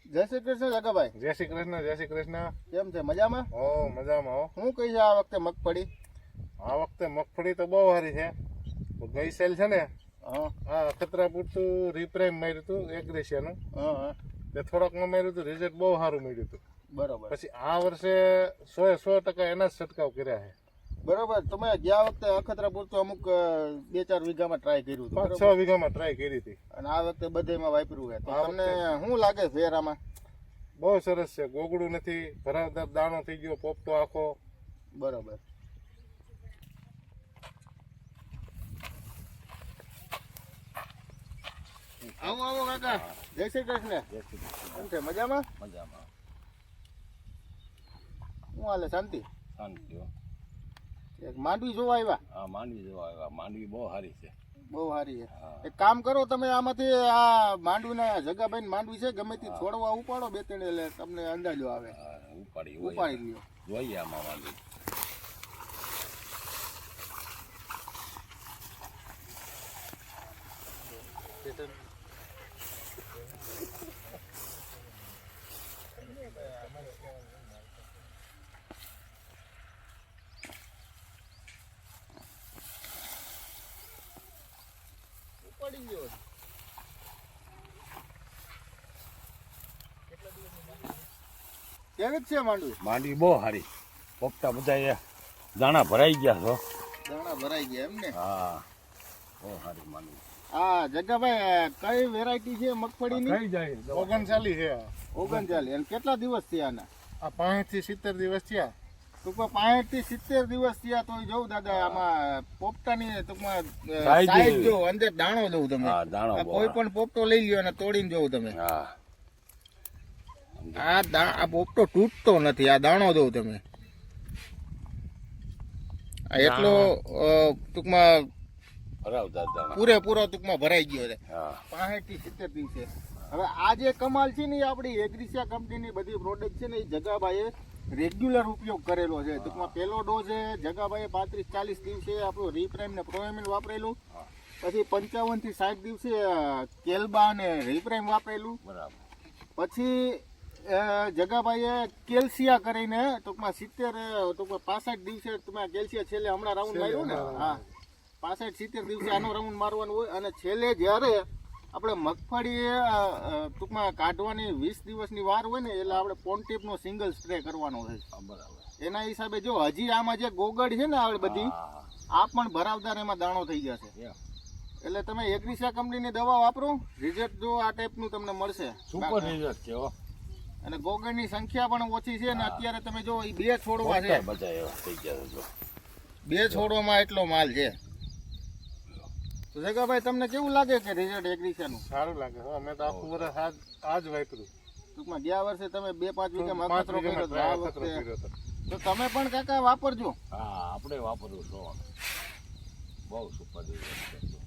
જય શ્રી કૃષ્ણ જગાભાઈ. જય શ્રી કૃષ્ણ. જય શ્રી કૃષ્ણ. કેમ છે? મજામાં? ઓ મજામાં હો. શું કહી છે આ વખતે મગફળી? આ વખતે મગફળી તો બહુ સારી છે. ગઈ સેલ છે ને હા અખતરા પૂરતું રીપ્રાઇમ માર્યું હતું એગ્રેશિયાનું. તે થોડાકમાં માર્યું હતું, રિઝલ્ટ બહુ સારું મળ્યું હતું. બરોબર. પછી આ વર્ષે 100% એના જ છંટકાવ કર્યા છે. બરોબર. તમે ગયા વખતે અખતરા પૂરતું અમુક 2-4 વીઘામાં ટ્રાય કર્યું હતું, 5-6 વીઘામાં ટ્રાય કરી હતી અને આ વખતે બધેમાં વાપર્યું છે. તો તમને શું લાગે ફેર આમાં? બહુ સરસ છે. ગોગડું નથી, ભરાવદાર દાણો થઈ ગયો, પોપટો આખો. બરોબર. આવો આવો કાકા. જય શ્રી કૃષ્ણ. કેમ છે? મજામાં? મજામાં. શું હાલે? શાંતિ? શાંતિ હો. એક માંડવી જોવા આવ્યા? હા માંડવી જોવા આવ્યા. માંડવી બહુ સારી છે. બહુ સારી છે. એક કામ કરો, તમે આમાંથી આ માંડવીના જગાભાઈ માંડવી છે ગમે તે છોડવા ઉપાડો 2-3 એટલે તમને અંદાજો આવે. ઉપાડી લ્યો. જોઈએ આમાં માંડવી. ઉપાડી ગયો. કેવી છે માંડવી? માંડવી બહુ સારી. પોપટા બધા દાણા ભરાઈ ગયા છો. દાણા ભરાઈ ગયા એમ ને? હા બહુ સારી માંડવી. હા જગાભાઈ, કઈ વેરાયટી છે મગફળીની? થઈ જાય 39 છે. 39. અને કેટલા દિવસ થયા આના? આ 65 થી 70 દિવસ થયા. ટૂંકમાં 65 થી 70 દિવસ થયા. તો જોઉં દાદા આમાં પોપટાની ટૂંકમાં Size સાઈઝ જો અંદર દાણો જોઉં તમે. હા દાણો બહુ. કોઈ પણ પોપટો લઈ લ્યો અને તોડીને જોઉં તમે. હા આ પોપટો તૂટતો નથી. આ દાણો જોઉં તમે. આ એટલો ટૂંકમાં ભરાવદાર દાણા. પૂરેપૂરો ટૂંકમાં ભરાઈ ગયો છે હા 65 થી 70 દિવસે. હવે આ જે કમાલ છે ને એ આપણી એગ્રીસિયા કંપનીની બધી પ્રોડક્ટ છે ને એ જગાભાઈએ રેગ્યુલર ઉપયોગ કરેલો છે. ટૂંકમાં પહેલો ડોઝ છે જગાભાઈએ 35-40 દિવસે આપણું રીપ્રાઇમ ને પ્રોએમિન વાપરેલું. પછી 55 થી 60 દિવસે કેલ્બા અને રીપ્રાઇમ વાપરેલું. બરાબર. પછી જગાભાઈએ કેલ્સિયા કરીને ટૂંકમાં 65 દિવસે ટૂંકમાં કેલ્સિયા છેલ્લે હમણાં રાઉન્ડ માર્યું ને, હા 65-70 દિવસે આનો રાઉન્ડ મારવાનું હોય. અને છેલ્લે જ્યારે આપણે મગફળી ટૂંકમાં કાઢવાની 20 દિવસની વાર હોય ને એટલે આપણે પોન્ટીપનો સિંગલ સ્પ્રે કરવાનો છે. બરાબર. એના હિસાબે જો હજી આમાં જે ગોગડ છે ને આપણે બધી આ પણ ભરાવદાર એમાં દાણો થઈ જશે. એટલે તમે એગ્રીસિયા કંપનીની દવા વાપરો, રિઝલ્ટ જો આ ટાઈપનું તમને મળશે. સુપર રિઝલ્ટ છે હો. અને ગોગળની સંખ્યા પણ ઓછી છે. અને અત્યારે તમે જો એ 2 છોડવા છે, બધા એવા થઈ ગયા છે. 2 છોડવામાં એટલો માલ છે. તો જગાભાઈ તમને કેવું લાગે કે રિઝલ્ટ એગ્રીસિયાનું? સારું લાગે. અમે તો આખું વર્ષ આજ વાપર્યું. ટૂંકમાં ગયા વર્ષે તમે 2-5 વીઘામાં 5 અખતરો કર્યો વીઘામાં હતો. આ અખતરો વખતે કર્યો હતો. તો તમે પણ કાકા વાપરજો. હા આપણે વાપરવું છો. બહુ સુપર રિઝલ્ટ છે.